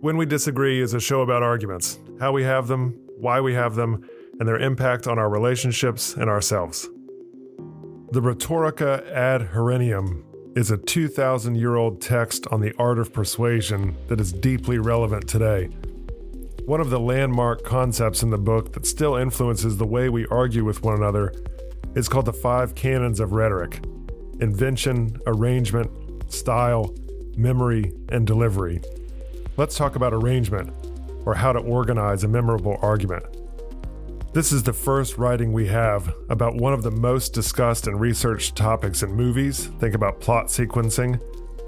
When We Disagree is a show about arguments, how we have them, why we have them, and their impact on our relationships and ourselves. The Rhetorica ad Herennium is a 2,000-year-old text on the art of persuasion that is deeply relevant today. One of the landmark concepts in the book that still influences the way we argue with one another is called the 5 canons of rhetoric: invention, arrangement, style, memory, and delivery. Let's talk about arrangement, or how to organize a memorable argument. This is the first writing we have about one of the most discussed and researched topics in movies. Think about plot sequencing.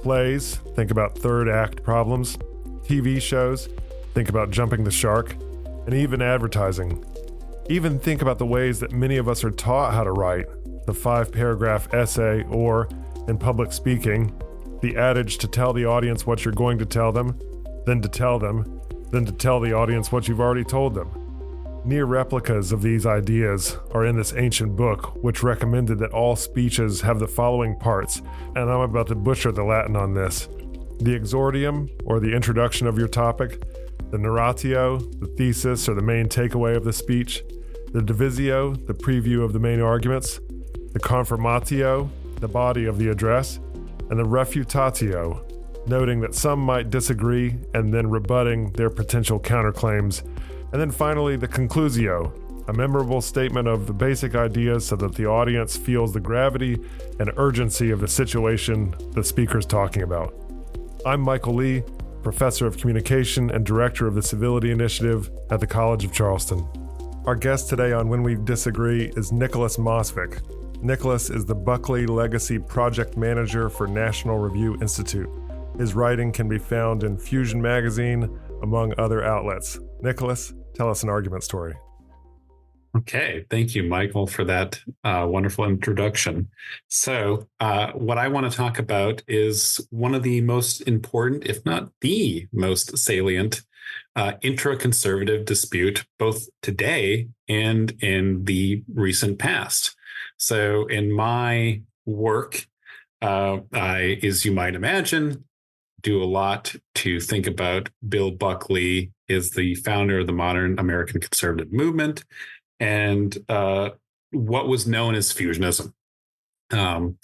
Plays, think about third act problems. TV shows, think about jumping the shark. And even advertising. Even think about the ways that many of us are taught how to write. The 5-paragraph essay, or, in public speaking, the adage to tell the audience what you're going to tell them, then to tell them, then to tell the audience what you've already told them. Near replicas of these ideas are in this ancient book, which recommended that all speeches have the following parts, and I'm about to butcher the Latin on this: the exordium, or the introduction of your topic; the narratio, the thesis or the main takeaway of the speech; the divisio, the preview of the main arguments; the confirmatio, the body of the address; and the refutatio, noting that some might disagree and then rebutting their potential counterclaims; and then finally the conclusio, a memorable statement of the basic ideas so that the audience feels the gravity and urgency of the situation the speaker's talking about. I'm Michael Lee, Professor of Communication and Director of the Civility Initiative at the College of Charleston. Our guest today on When We Disagree is Nicholas Mosvick. Nicholas is the Buckley Legacy Project Manager for National Review Institute. His writing can be found in Fusion Magazine, among other outlets. Nicholas, tell us an argument story. Okay, thank you, Michael, for that wonderful introduction. So what I want to talk about is one of the most important, if not the most salient, intra-conservative dispute, both today and in the recent past. So in my work, I, as you might imagine, do a lot to think about Bill Buckley is the founder of the modern American conservative movement and what was known as fusionism. And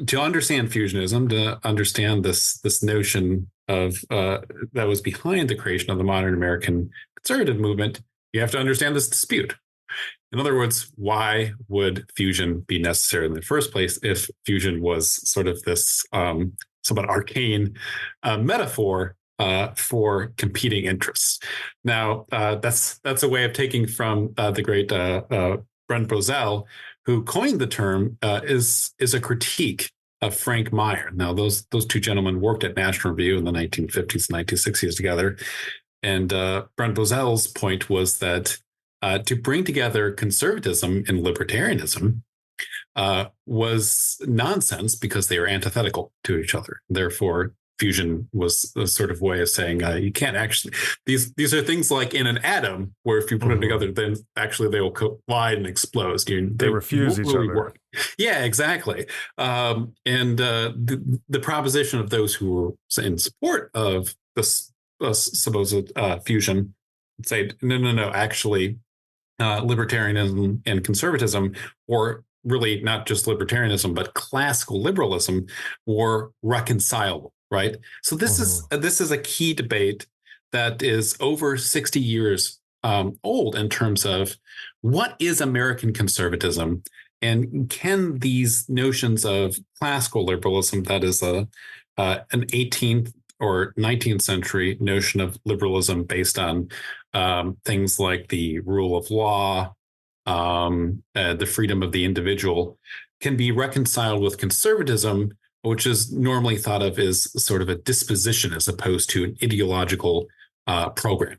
to understand fusionism, to understand this notion of that was behind the creation of the modern American conservative movement, you have to understand this dispute. In other words, why would fusion be necessary in the first place if fusion was sort of this somewhat arcane metaphor for competing interests? Now, that's a way of taking from the great Brent Bozell, who coined the term, is a critique of Frank Meyer. Now, those two gentlemen worked at National Review in the 1950s and 1960s together. And Brent Bozell's point was that to bring together conservatism and libertarianism was nonsense because they were antithetical to each other. Therefore, fusion was a sort of way of saying you can't actually. These are things like in an atom, where if you put them together, then actually they will collide and explode. They refuse each other. Work. Yeah, exactly. And the proposition of those who were in support of this supposed fusion say, no, actually, libertarianism and conservatism, or really not just libertarianism, but classical liberalism, were reconcilable, right? So this is a key debate that is over 60 years old in terms of what is American conservatism, and can these notions of classical liberalism, that is an 18th or 19th century notion of liberalism based on things like the rule of law, the freedom of the individual, can be reconciled with conservatism, which is normally thought of as sort of a disposition as opposed to an ideological program.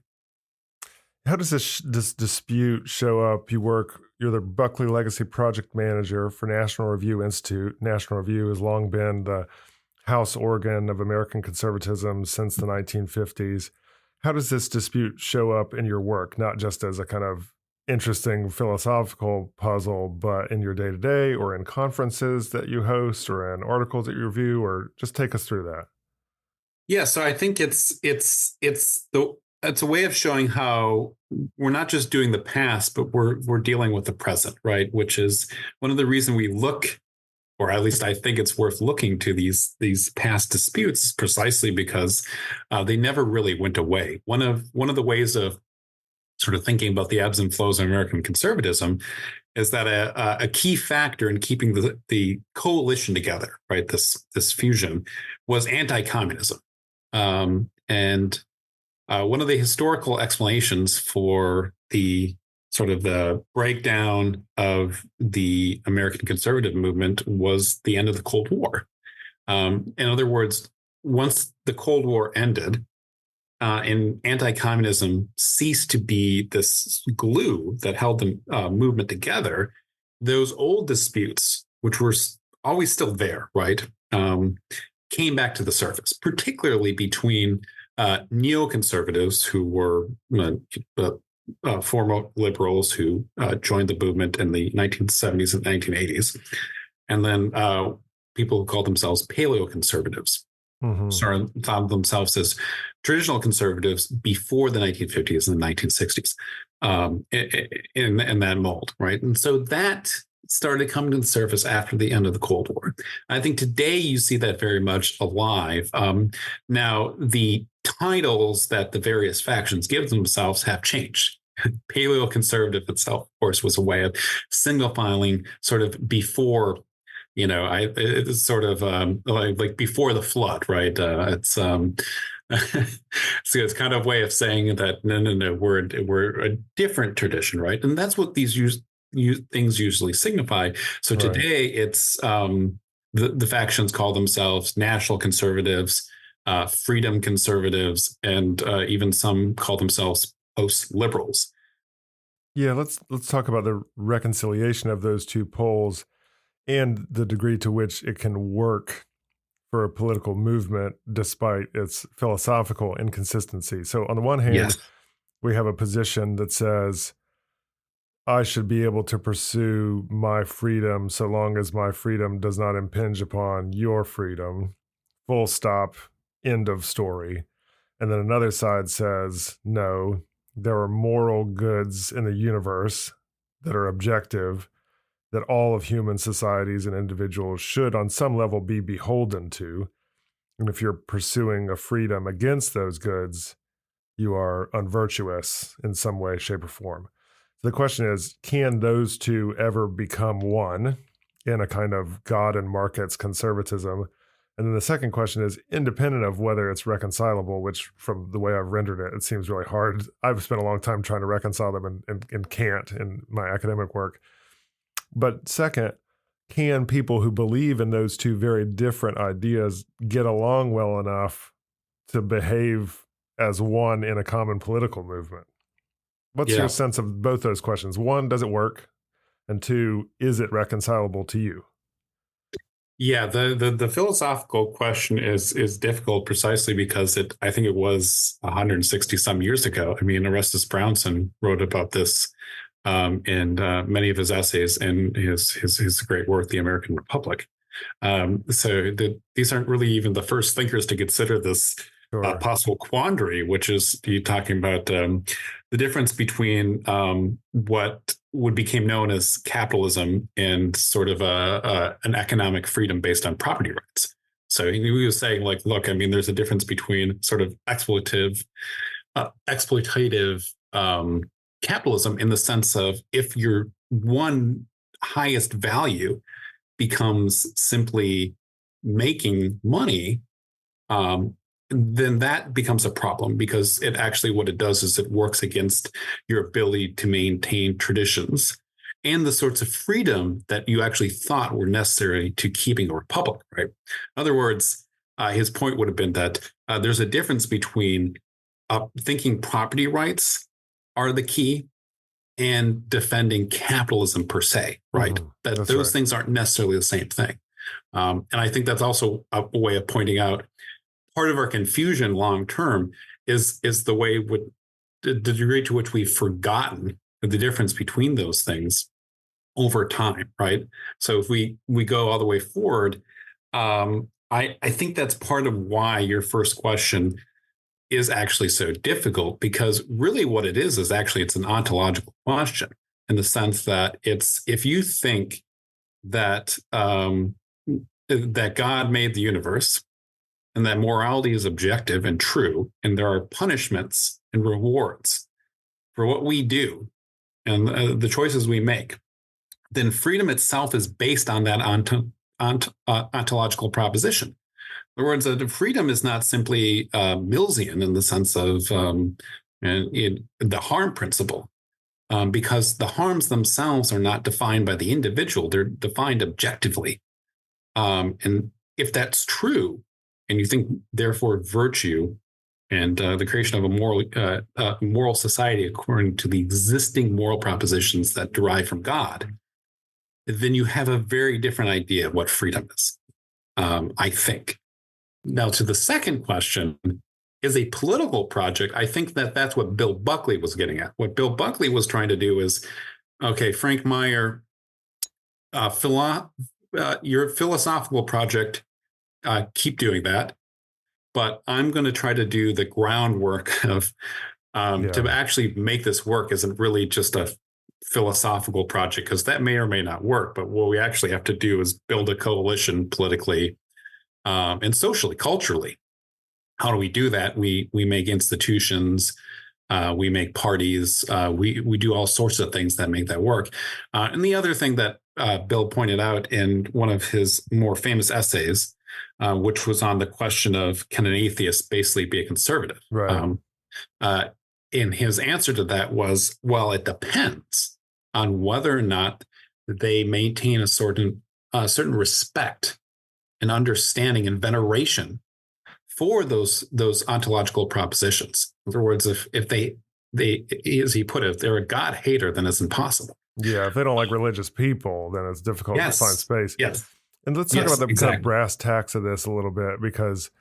How does this dispute show up? You're the Buckley Legacy Project Manager for National Review Institute. National Review has long been the house organ of American conservatism since the 1950s. How does this dispute show up in your work, not just as a kind of interesting philosophical puzzle, but in your day-to-day or in conferences that you host or in articles that you review, or just take us through that? Yeah, so I think it's a way of showing how we're not just doing the past, but we're dealing with the present, right? Which is one of the reasons we look, or at least I think it's worth looking to these past disputes, precisely because they never really went away. One of the ways of sort of thinking about the ebbs and flows of American conservatism is that a key factor in keeping the coalition together, right? This fusion was anti-communism, and one of the historical explanations for the sort of the breakdown of the American conservative movement was the end of the Cold War. In other words, once the Cold War ended, and anti-communism ceased to be this glue that held the movement together, those old disputes, which were always still there, right, came back to the surface, particularly between neoconservatives who were former liberals who joined the movement in the 1970s and 1980s, and then people who called themselves paleoconservatives. Thought of themselves as traditional conservatives before the 1950s and the 1960s, in that mold, right? And so that started coming to the surface after the end of the Cold War. I think today you see that very much alive. Now, the titles that the various factions give themselves have changed. Paleoconservative itself, of course, was a way of signifying sort of before, it's sort of like before the flood, right? It's so it's kind of a way of saying that no, we're a different tradition, right? And that's what these things usually signify. So Right. today it's the factions call themselves national conservatives, freedom conservatives, and even some call themselves post liberals. Yeah, let's talk about the reconciliation of those two poles and the degree to which it can work for a political movement despite its philosophical inconsistency. So on the one hand, Yes. we have a position that says I should be able to pursue my freedom so long as my freedom does not impinge upon your freedom. Full stop, end of story. And then another side says, no, there are moral goods in the universe that are objective, that all of human societies and individuals should, on some level, be beholden to. And if you're pursuing a freedom against those goods, you are unvirtuous in some way, shape, or form. So the question is, can those two ever become one in a kind of God and markets conservatism? And then the second question is, independent of whether it's reconcilable, which from the way I've rendered it, it seems really hard. I've spent a long time trying to reconcile them and can't in my academic work. But second, can people who believe in those two very different ideas get along well enough to behave as one in a common political movement? What's your Yeah. sense of both those questions? One, does it work? And two, is it reconcilable to you? Yeah, the philosophical question is difficult precisely because I think it was 160 some years ago. I mean, Orestes Brownson wrote about this in many of his essays and his great work, The American Republic. These aren't really even the first thinkers to consider this Sure. possible quandary, which is you talking about the difference between what would became known as capitalism and sort of an economic freedom based on property rights. So he was saying, like, look, I mean, there's a difference between sort of exploitative capitalism in the sense of if your one highest value becomes simply making money, then that becomes a problem because it actually what it does is it works against your ability to maintain traditions and the sorts of freedom that you actually thought were necessary to keeping a republic, right? In other words, his point would have been that there's a difference between thinking property rights are the key and defending capitalism per se, right? That That's those right. things aren't necessarily the same thing. And I think that's also a way of pointing out part of our confusion long term is the way with the degree to which we've forgotten the difference between those things over time, right? So if we go all the way forward, I think that's part of why your first question is actually so difficult, because really what it is actually it's an ontological question, in the sense that it's, if you think that that God made the universe and that morality is objective and true, and there are punishments and rewards for what we do and the choices we make, then freedom itself is based on that ontological proposition. In other words, freedom is not simply Millsian in the sense of the harm principle, because the harms themselves are not defined by the individual; they're defined objectively. And if that's true, and you think therefore virtue and the creation of a moral society according to the existing moral propositions that derive from God, then you have a very different idea of what freedom is, I think. Now, to the second question, is a political project, I think that that's what Bill Buckley was getting at. What Bill Buckley was trying to do is, okay, Frank Meyer, your philosophical project, keep doing that. But I'm going to try to do the groundwork of to actually make this work isn't really just a philosophical project, because that may or may not work. But what we actually have to do is build a coalition politically and socially, culturally. How do we do that? We make institutions, we make parties, we do all sorts of things that make that work. And the other thing that Bill pointed out in one of his more famous essays, which was on the question of, can an atheist basically be a conservative? Right. In his answer to that was, well, it depends on whether or not they maintain a certain respect and understanding and veneration for those ontological propositions. In other words, if they, as he put it, if they're a God hater, then it's impossible. Yeah, if they don't like religious people, then it's difficult to find space. Yes. And let's talk about the kind of brass tacks of this a little bit, because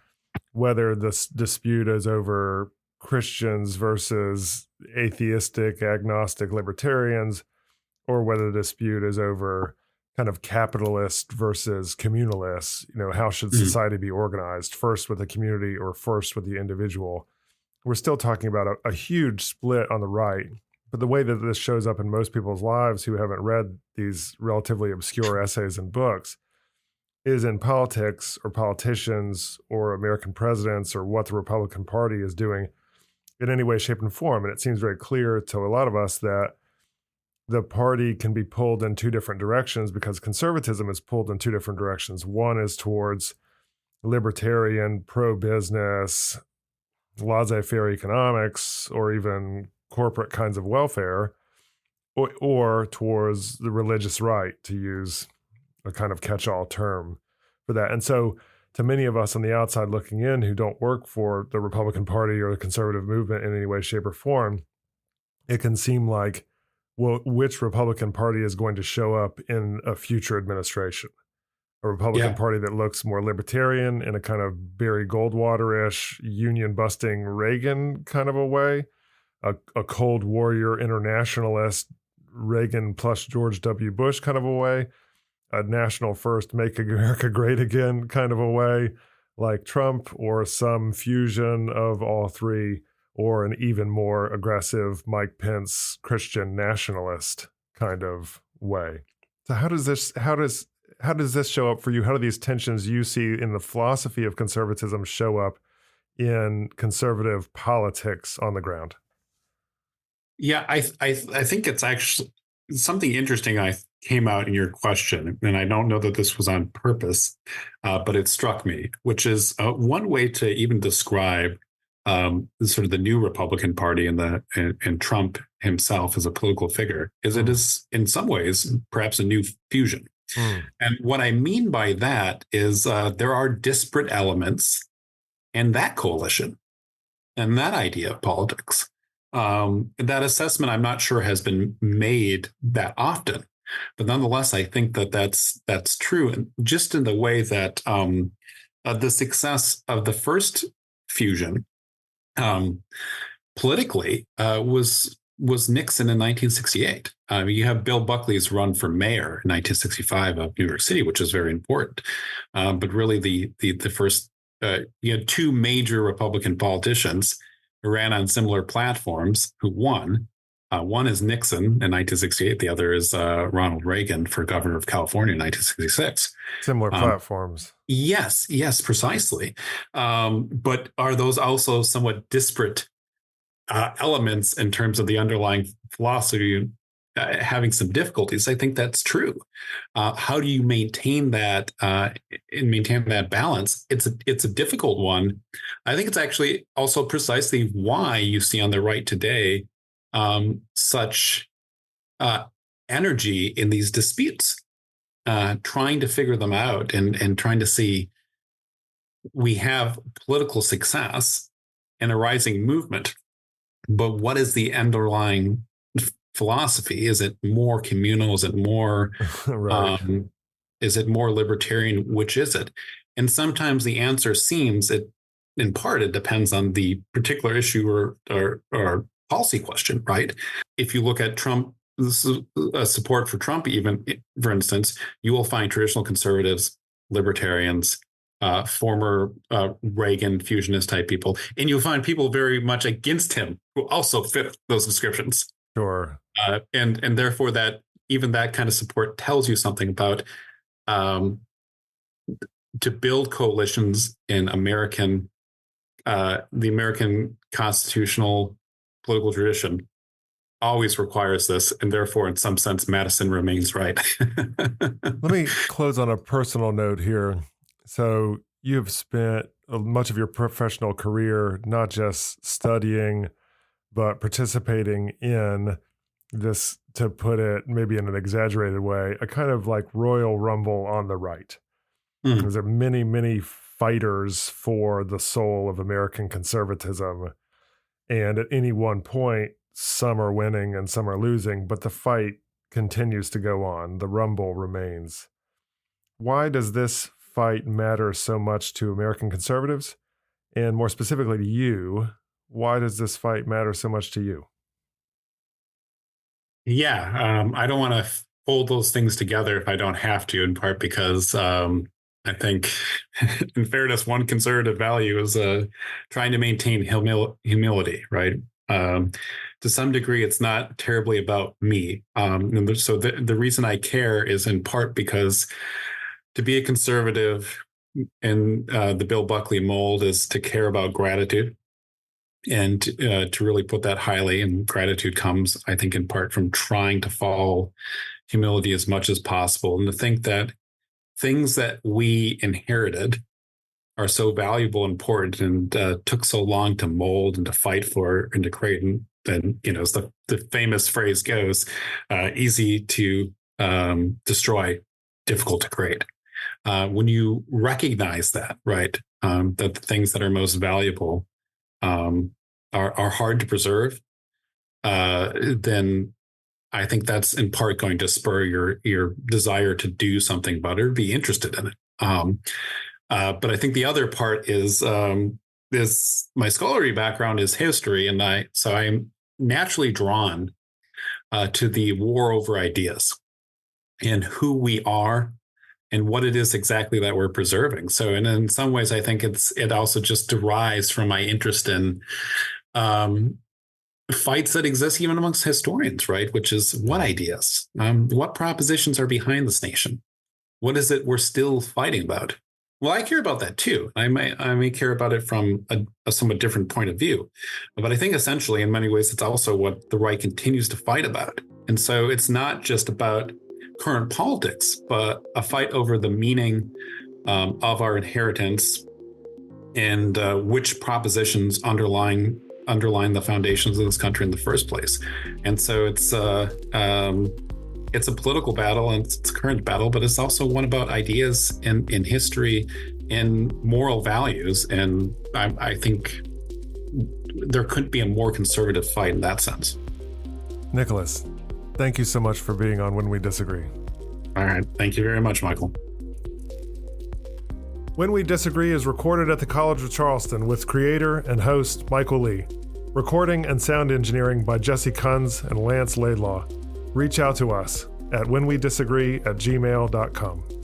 whether this dispute is over Christians versus atheistic, agnostic, libertarians, or whether the dispute is over kind of capitalist versus communalists, how should society be organized, first with the community or first with the individual? We're still talking about a huge split on the right. But the way that this shows up in most people's lives who haven't read these relatively obscure essays and books is in politics or politicians or American presidents or what the Republican Party is doing in any way, shape, and form. And it seems very clear to a lot of us that the party can be pulled in two different directions, because conservatism is pulled in two different directions. One is towards libertarian, pro-business, laissez-faire economics, or even corporate kinds of welfare, or towards the religious right, to use a kind of catch-all term for that. And so to many of us on the outside looking in who don't work for the Republican Party or the conservative movement in any way, shape, or form, it can seem like, well, which Republican Party is going to show up in a future administration? A Republican Party that looks more libertarian in a kind of Barry Goldwater-ish, union-busting Reagan kind of a way, a Cold Warrior internationalist Reagan plus George W. Bush kind of a way, a national first, make America great again kind of a way, like Trump, or some fusion of all three, or an even more aggressive Mike Pence Christian nationalist kind of way. So how does this show up for you? How do these tensions you see in the philosophy of conservatism show up in conservative politics on the ground? Yeah, I think it's actually something interesting I came out in your question, and I don't know that this was on purpose, but it struck me, which is one way to even describe sort of the new Republican Party and Trump himself as a political figure is it is in some ways perhaps a new fusion. And what I mean by that is there are disparate elements in that coalition and that idea of politics. That assessment, I'm not sure has been made that often, but nonetheless, I think that that's true. And just in the way that the success of the first fusion politically was was Nixon in 1968. You have Bill Buckley's run for mayor in 1965 of New York City, which is very important. But really, the first you had two major Republican politicians who ran on similar platforms who won. One is Nixon in 1968. The other is Ronald Reagan for governor of California in 1966. Similar platforms. Yes, precisely. But are those also somewhat disparate elements in terms of the underlying philosophy having some difficulties? I think that's true. How do you maintain that and maintain that balance? It's a difficult one. I think it's actually also precisely why you see on the right today such energy in these disputes, trying to figure them out and trying to see we have political success and a rising movement. But what is the underlying philosophy? Is it more communal? Is it more right. Is it more libertarian? Which is it? And sometimes the answer seems in part it depends on the particular issue or policy question, right? If you look at Trump, support for Trump, even for instance, you will find traditional conservatives, libertarians, former Reagan fusionist type people, and you'll find people very much against him who also fit those descriptions. Sure. And therefore that even that kind of support tells you something about to build coalitions in the American constitutional political tradition always requires this, and therefore in some sense Madison remains right. Let me close on a personal note here. So you've spent much of your professional career not just studying, but participating in this, to put it maybe in an exaggerated way, a kind of like Royal Rumble on the right. There are many, many fighters for the soul of American conservatism. And at any one point, some are winning and some are losing, but the fight continues to go on. The rumble remains. Why does this fight matter so much to American conservatives? And more specifically to you, why does this fight matter so much to you? Yeah, I don't want to fold those things together if I don't have to, in part because I think, in fairness, one conservative value is trying to maintain humility, right? To some degree, it's not terribly about me. So the reason I care is in part because to be a conservative in the Bill Buckley mold is to care about gratitude and to really put that highly. And gratitude comes, I think, in part from trying to follow humility as much as possible and to think that things that we inherited are so valuable and important and took so long to mold and to fight for and to create. And then, as the famous phrase goes, easy to destroy, difficult to create. When you recognize that, right, that the things that are most valuable are hard to preserve, then I think that's in part going to spur your desire to do something about it or be interested in it. But I think the other part is my scholarly background is history, and I'm naturally drawn to the war over ideas and who we are and what it is exactly that we're preserving. So, and in some ways, I think it also just derives from my interest in fights that exist even amongst historians, right? Which is what ideas, what propositions are behind this nation? What is it we're still fighting about? Well, I care about that too. I may care about it from a somewhat different point of view, but I think essentially, in many ways, it's also what the right continues to fight about. And so it's not just about current politics, but a fight over the meaning of our inheritance and which propositions underline the foundations of this country in the first place. And so it's a political battle and it's a current battle, but it's also one about ideas in history and moral values. And I think there couldn't be a more conservative fight in that sense. Nicholas, thank you so much for being on When We Disagree. All right. Thank you very much, Michael. When We Disagree is recorded at the College of Charleston with creator and host Michael Lee. Recording and sound engineering by Jesse Kunz and Lance Laidlaw. Reach out to us at whenwedisagree@gmail.com.